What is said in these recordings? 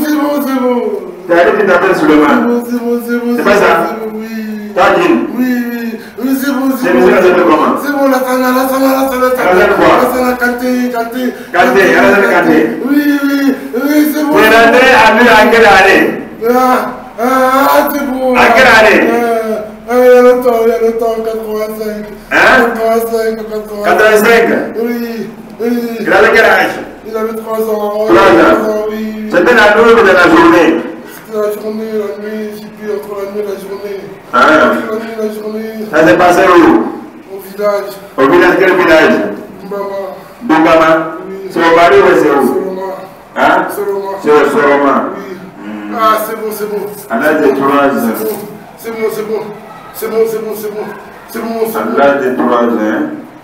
c'est bon. T'as allé, tu t'appelles Suleiman. C'est pas ça? Oui. Tadine. Oui, c'est bon. C'est monsieur la s'appelle comment? C'est bon, la sana. La Kanté. Oui, c'est bon. Tu es rentré à Lille en quelle année? C'est bon. À quelle année? Il y a le temps, 85. Hein? 85? Oui. Il avait quel âge? Il avait 3 ans. 3 ans. Oui. C'était la nuit ou de la journée? C'était la journée, la nuit, j'ai pu entre la nuit et la journée. Hein? La nuit et la journée. Ça s'est passé où? Au village. Au village, quel village? Boubama. Oui. C'est au Mali ou c'est où? Soloma. Hein? Soloma. C'est au Soloma. Oui. Ah, c'est bon. À l'âge de 3 ans. C'est bon. À l'âge de 3 ans.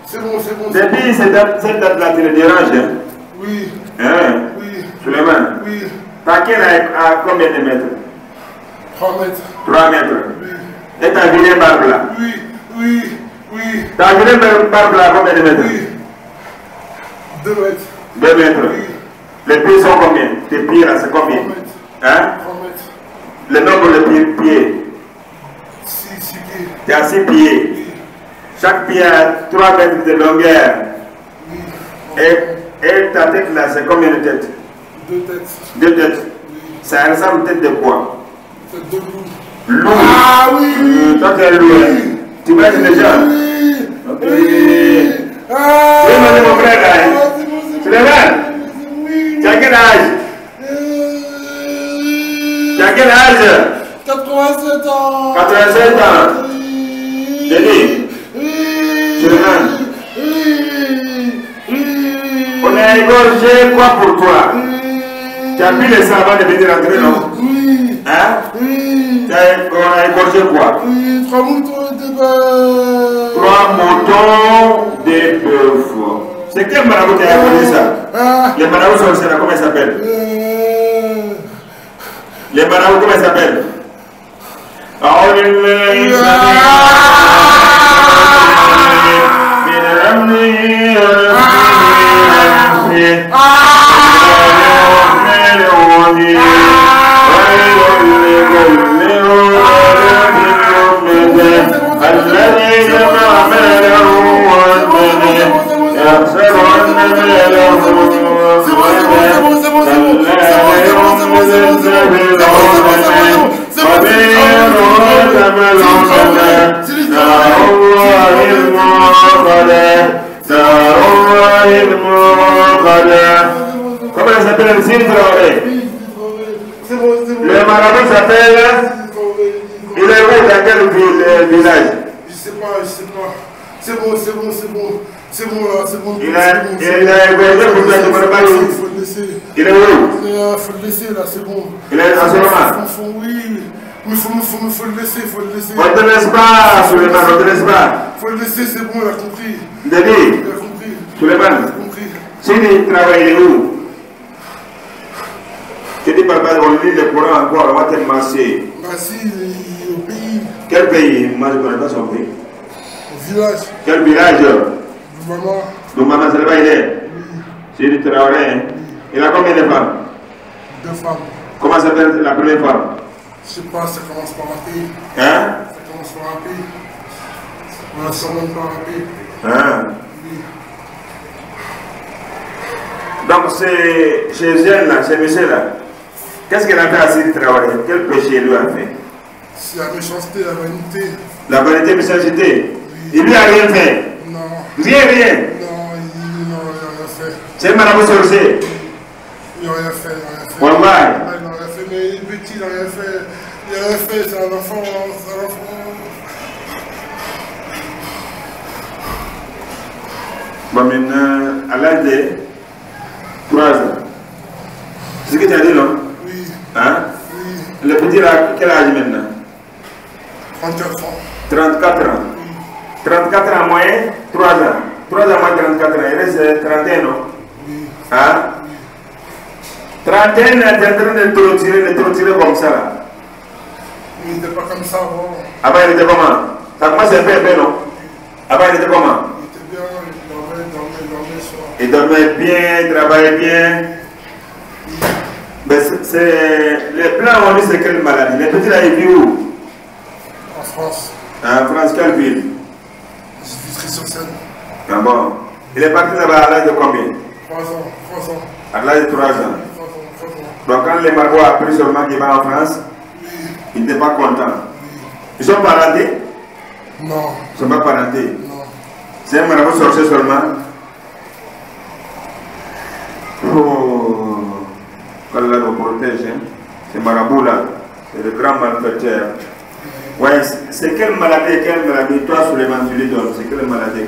C'est bon. Depuis cette date-là, tu le déranges, hein? Oui. Hein? Oui. Suleiman? Oui. Ta quelle à combien de mètres? 3 mètres. 3 mètres. Oui. Et ta vilaine barbe là? Oui. Ta vilaine barbe là, combien de mètres? Oui. 2 mètres. 2 mètres. Oui. Les pieds sont combien? Tes pieds là, c'est combien? 3 mètres. Hein? 3 mètres. Le nombre de pieds? 6 pieds. Tu as 6 pieds. Oui. Chaque pied a 3 mètres de longueur. Oui. Et ta tête là, c'est combien de têtes? 2 têtes. 2 têtes. Oui. Ça ressemble tête de quoi? C'est 2 loups. Loup. Ah oui. Toi tu es loup. Hein? Tu vois déjà? Oui. Ok. Ah. Oui, mon frère là. Hein? Tu le vois? Oui. Tu as quel âge? Tu as quel âge? 87 ans. 87 ans. Denis. Suleiman. On a égorgé quoi pour toi? Tu as pris les sang avant de venir rentrer, non? Oui. Hein? Oui. On a égorgé quoi? Oui. 3 moutons de bœuf. 3 moutons de bœuf. C'est quel marabout qui a égorgé ça? Les marabouts sorciers là, comment ils s'appellent? Les marabouts, comment ils s'appellent? Comment il s'appelle? Le marabout s'appelle. Il est où? Dans quel village? Je sais pas. C'est bon là, c'est bon. Il a égorgé pour toi, tu ne connais pas où? Faut le laisser. Il est où? Faut le laisser là, c'est bon. Il est à ce moment. Oui, mais faut le laisser. On ne te laisse pas, Suleiman, on ne te laisse pas. Faut le laisser, c'est bon, il a compris. Denis, Il a compris. Suleiman, Il a compris. si tu travailles, il est où? Tu dis papa, on lit le Coran encore, on va te masser. Bah si, au pays. Quel pays? Moi je ne connais pas son pays. Au village. Quel village? Maman. Donc maman, c'est là-bas il est? Oui. Si tu travailles, hein? Il a combien de femmes? 2 femmes. Comment s'appelle la première femme? Je sais pas, ça commence par un P. Hein? Ça commence par un P. On a sûrement par un P. Hein? Oui. Donc c'est chez elle là, chez monsieur là. Qu'est-ce qu'elle a fait à ce travail? Quel péché lui a fait? C'est la méchanceté, la vanité. La vanité, méchanceté. Oui. Il lui a rien fait. Non. Rien. Non, il n'a rien fait. C'est un marabout sorcier. Il n'a rien fait. Ouais. Il n'a rien fait, mais il est petit, il n'a rien fait. Il n'a rien fait, c'est un enfant. Bon, maintenant, à l'âge de 3 ans. C'est ce que tu as dit, non? Oui. Hein? Oui. Le petit, là, quel âge maintenant? 34 ans. 34 ans. 34 ans moins 3 ans. 3 ans moins 34 ans. Il reste 31, non? Oui. Hein? 31 ans, tu es en train de te retirer comme ça, là. Il n'était pas comme ça avant. Avant, il était comment? Ça commence un peu, non? Avant, il était comment? Il était bien, il dormait sur Il dormait bien, il travaillait bien. Mais les plans ont dit c'est quelle maladie? Les petits là, ils vivent où? En France. En France, quelle ville? Vitry-sur-Seine. Ah bon. Il est parti là-bas à l'âge de combien? 3 ans. 3 ans. À l'âge de 3 ans. 3 ans. Donc quand les Marois ont appris seulement qu'il va en France, ils n'étaient pas contents. Ils sont parentés? Non. Ils ne sont pas parentés. Non. C'est un marabout sorcier seulement. Oh, qu'Allah nous protège. Hein. Ces marabouts-là, c'est de grands malfaiteurs. Ouais, c'est quelle maladie, toi, Souleymane, tu lui donnes? C'est quelle maladie, De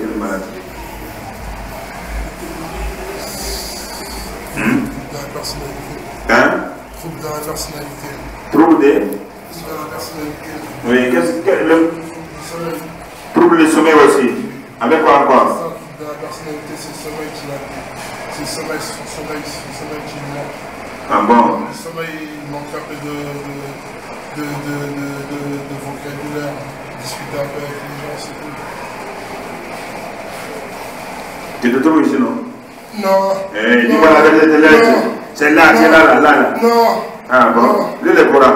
la personnalité. Hein? Trouble de la personnalité. Trouble de la personnalité. Oui, qu'est-ce que Le sommeil. Trouble du sommeil aussi. Avec quoi encore? De la personnalité, c'est le sommeil qui l'a. C'est le sommeil, son sommeil qui lui manque. Ah bon? Le sommeil, il manque un peu de vocabulaire, discuter un peu avec les gens, c'est tout. Tu te trouves ici, non? Non. Eh, dis-moi la vérité de l'être. C'est là, là. Non. Ah bon? Lis le Coran.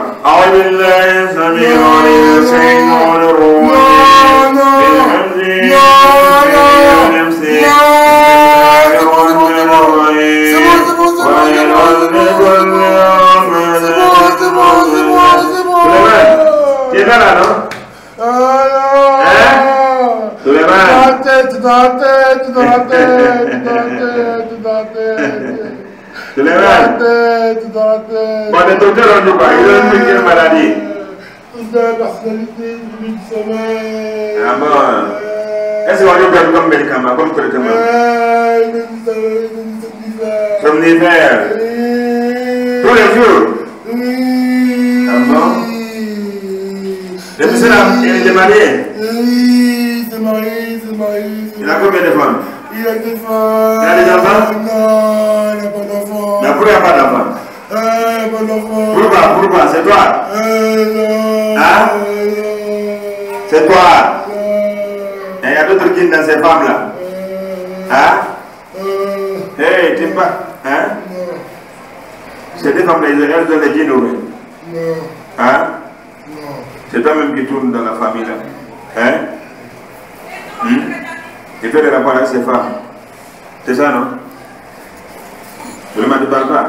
Tu es là, non? Dans la tête. Bon, les docteurs ont dit quoi? Ils ont dit quelle maladie? De la personnalité, du sommeil. Ah bon? Est-ce qu'on lui donne comme médicament, comme traitement? Somnifère. Tous les jours? Ah bon? Le monsieur là, il est marié? Oui, c'est marié. Il a combien de femmes? Il a des femmes. Il a des enfants? Non, il n'a pas d'enfants. Mais pourquoi il n'y a pas d'enfants? Il n'a pas d'enfants. Pourquoi? C'est toi? Non. Hein? C'est toi? Et il y a d'autres qui dans ces femmes-là? Hein? Hey, tu pas? Hein? C'est des femmes, elles ont les djinns, oui? Non. Hein? Non. C'est toi-même qui tourne dans la famille, là? Hein? Tu fais des rapports avec ces femmes? C'est ça, non? Je ne m'en parle pas.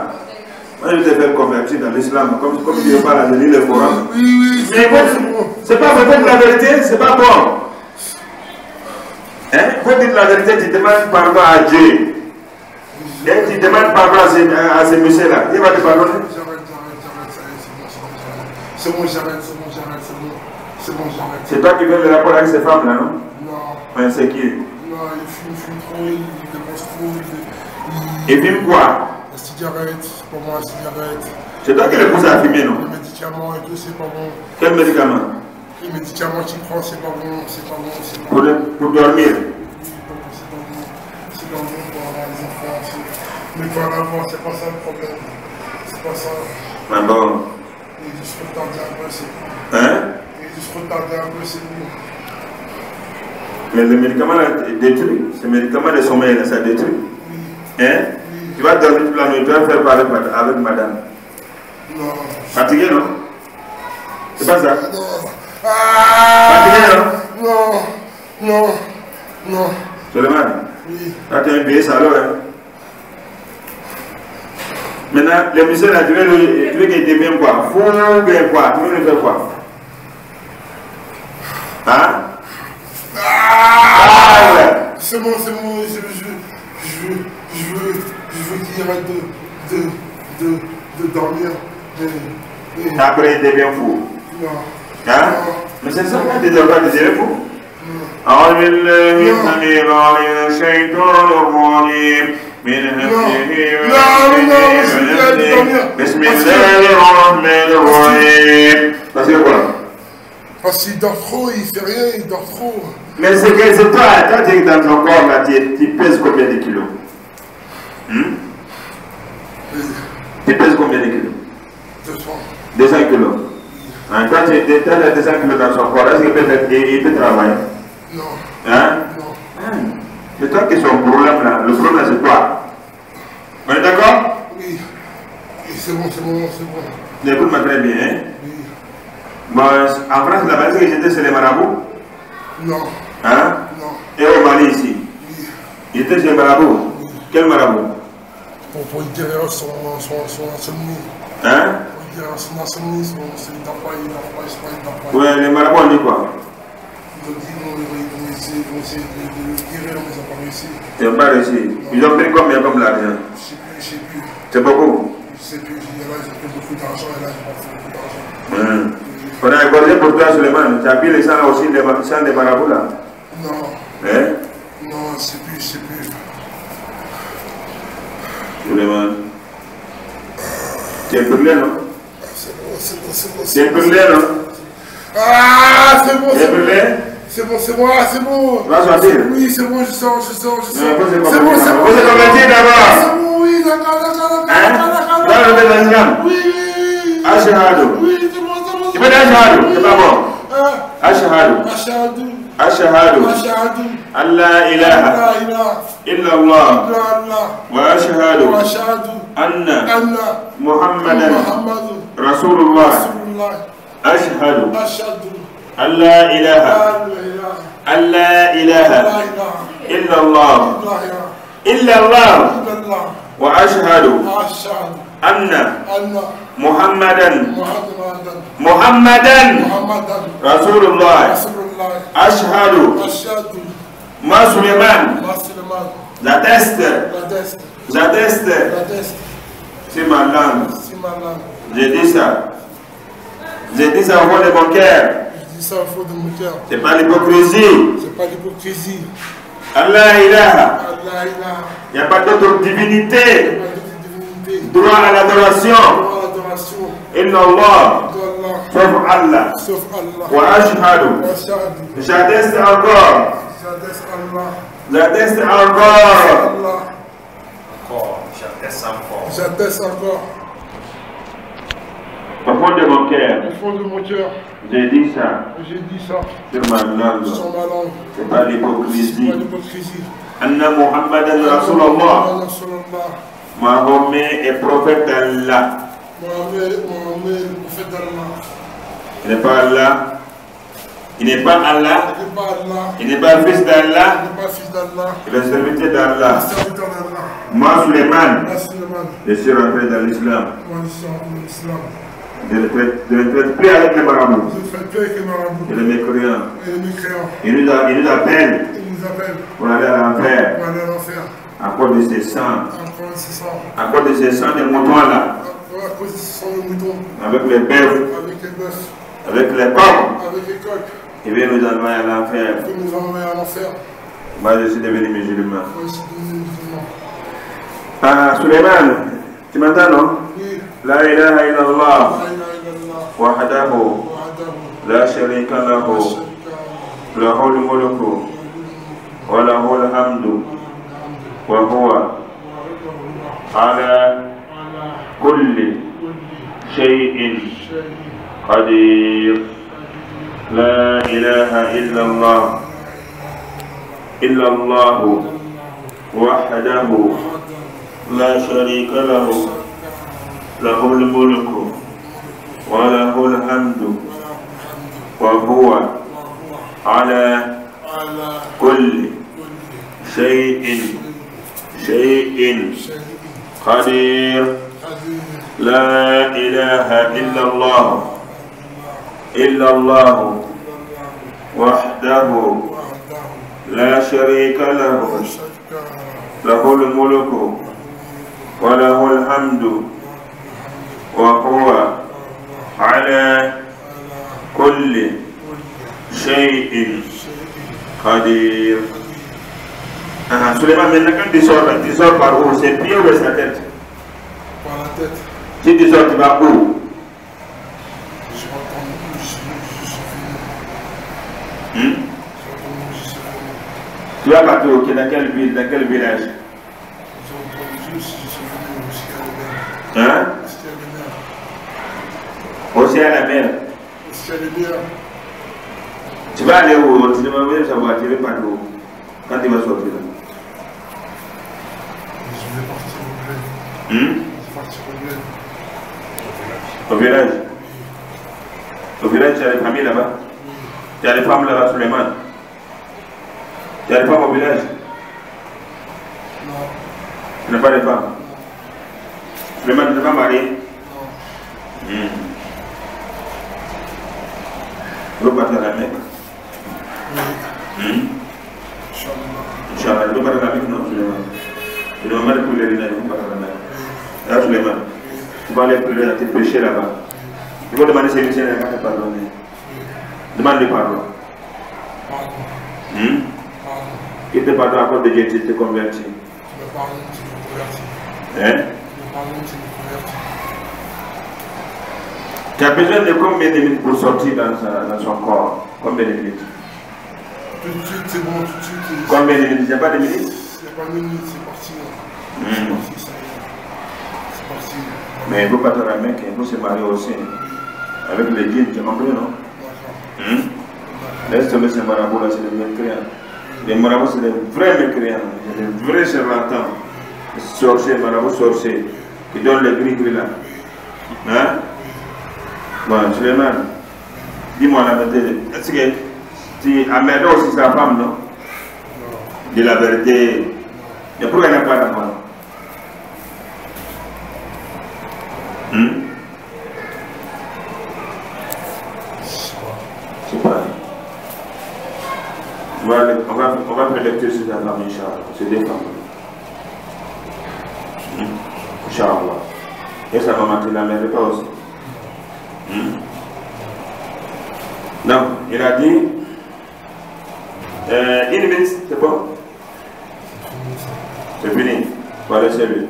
Moi, je t'ai fait convertir dans l'islam. Comme tu veux pas, je lis le Coran. Oui, mais c'est pas vrai, la vérité, c'est pas bon. Hein? Faut dire la vérité, tu demandes pardon à Dieu. Et tu demandes pardon à ces messieurs-là. Il va te pardonner? C'est bon, j'arrête. C'est toi qui fais le rapport avec ces femmes-là, non? Non. Mais c'est qui? Non, il fume trop, il dépense trop. Il fume quoi? La cigarette, c'est pas moi la cigarette. C'est toi qui le pousse à fumer, non? Les médicaments et tout, c'est pas bon. Quel médicament? Les médicaments qu'il prend, c'est pas bon. Pour dormir? C'est pas bon pour avoir les enfants. Mais pas l'avant, c'est pas ça le problème. C'est pas ça. Ah bon? Il est juste retardé un peu, c'est tout. Hein? Il est juste retardé un peu, c'est tout. Mais le médicament là détruit. Ce médicament de sommeil là, ça détruit. Oui. Hein? Oui. Tu vas dormir toute la nuit, tu vas faire parler avec madame. Non. Fatigué, non? C'est pas ça? Non. Fatigué, non? Non. Souleymane? Oui. Là, tu es un vieil salaud, hein? Maintenant, le monsieur là, tu veux qu'il devienne quoi? Fou ou bien quoi? Tu veux lui faire quoi? Hein? C'est bon, je veux qu'il arrête de dormir. Après, il devient fou. Non. Hein? Mais c'est ça que tu devrais devenir fou. أعوذ بالله من الشيطان الرجيم من همزه ونفسه بسم الله الرحمن الرحيم. Parce que quoi? Parce qu'il dort trop, il fait rien, il dort trop. Mais c'est que c'est toi, tu es dans ton corps là, tu pèses combien de kilos? Tu pèses combien de kilos? 200 kilos. Hein, toi, tu as 200 kilos dans son corps, est-ce qu'il peut travailler? Non. Hein? Non. C'est toi qui es son problème là. Le problème c'est toi. On est d'accord? Oui. C'est bon, c'est bon, c'est bon. Écoute-moi très bien. Hein? Oui. Bon, en France, la base que j'étais, c'est les marabouts? Non. Hein? Non. Et au Mali ici? Oui. J'étais chez les marabouts? Oui. Quel marabout? Pour guérir son insomnie. Hein? Pour guérir son insomnie, il n'a pas. Ouais, les marabouts on dit quoi? Ils ont dit qu'ils vont essayer de le guérir, mais ils n'ont pas réussi. Ils n'ont pas réussi. Ils ont pris combien comme l'argent? Je sais plus. C'est beaucoup? Je sais plus. Là, ils ont pris beaucoup d'argent et là, ils n'ont pas fait beaucoup d'argent. On a égorgé pour toi, Suleiman. Tu as pris les sangs aussi, les sangs des marabouts là? Non. Hein? Non, je sais plus. Suleiman. Tu es brûlé, non? C'est bon. Tu es brûlé, non? Ah, c'est bon. Tu es brûlé? C'est bon. Tu vas sortir? Oui, c'est bon, je sors. C'est bon. Vous êtes converti d'abord? C'est bon, oui, d'accord. Hein? Tu vas lever dans l'islam? Oui. Ashhadu. Oui, c'est bon. Tu peux dire Ashhadu? C'est pas bon. Ashhadu. Ashhadu. Allah ilaha illallah. Wa ashhadu anna Muhammadan Rasulullah. Ashhadu Allah ilaha illallah. Wa ashhadu anna Muhammadan Rasulullah. Ashhadu Ma Suleiman. J'atteste c'est ma langue. J'ai dit ça au fond de mon cœur. C'est pas l'hypocrisie. Allah ilaha. Il n'y a pas d'autre divinité. Droit à l'adoration. Illallah. Sauf Allah. Wa ashhadu. J'atteste encore. J'atteste encore. Au fond de mon cœur. J'ai dit ça. Sur ma langue. C'est pas l'hypocrisie. Anna Muhammadan Rasulullah. Mahomet est prophète d'Allah. Il n'est pas Allah. Il n'est pas Allah. Il n'est pas fils d'Allah. Il est serviteur d'Allah. Moi, Suleiman, je suis rentré dans l'islam. Je ne traite plus avec les marabouts. Et les mécréants. Il nous appelle pour aller à l'enfer. À cause de ces sangs. À cause de ces sangs des moutons là. Avec les bœufs. Avec les coqs. Il vient nous envoyer à l'enfer. Moi je suis devenu musulman. Ah, Suleiman, tu m'entends non? La ilaha illallah. Wahdahu. La sharika lahu. Lahul mulku. Wa lahul hamdu. Wa huwa ala kulli shay'in qadir. لا إله إلا الله وحده لا شريك له له الملك وله الحمد وهو على كل شيء قدير لا إله إلا الله وحده لا شريك له له الملك وله الحمد وهو على كل شيء قدير. Suleiman, maintenant quand tu sors par où? C'est pied ou sa tête? Par la tête. Si tu sors, tu vas où? Tu vas partir dans quelle ville, dans quel village? Hein? Aussi à la mer. Tu vas aller où? Tu ne vas pas savoir, tu vas partir où? Quand tu vas sortir là? Au village. Au village, tu as des familles là-bas. Tu as des femmes là-bas, Suleiman. Tu as des femmes au village. Non. Tu n'as pas de femmes. Suleiman, tu n'es pas marié. Non. Tu veux partir à la Mecque. Inch'Allah. Tu veux partir à la Mecque, non, Suleiman? Tu ne vas pas les pèlerinages, tu veux partir à la Mecque. Là, Suleiman, tu vas aller pèleriner, tu pécher là-bas. Il faut demander si le Seigneur va te pardonner. Demande-lui pardon. Il te pardonne à cause de Dieu, tu te convertis. Hein? Tu as besoin de combien de minutes pour sortir dans son corps? Combien de minutes? Tout de suite, c'est bon, tout de suite. Combien de minutes? Il n'y a pas de minutes? Il n'y a pas de minutes, c'est parti. C'est parti, ça y est. C'est parti. Mais il faut partir à la Mecque, il faut se marier aussi. Avec les djinns, tu as compris, non? Laisse tomber ces marabouts là, c'est des mécréants. Les marabouts, c'est des vrais mécréants, des vrais charlatans. Sorciers, marabouts sorciers, qui donnent les gris-gris là. Hein? Bon, Suleiman, dis-moi la vérité. Est-ce que tu as merdé aussi sa femme, non? Dis la vérité. Mais pourquoi il n'y a pas d'enfant? C'est pas. On va faire lecture sur la femme, Inch'Allah. C'est des femmes. Inch'Allah. Et sa maman, tu la mets pas aussi. Donc, il a dit une minute, c'est bon? C'est fini. Voilà, c'est lui.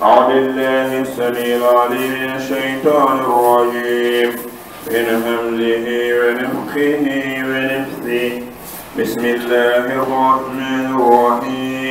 أعوذ بالله السميع العليم من الشيطان الرجيم من همزه ونفخه ونفثه بسم الله الرحمن الرحيم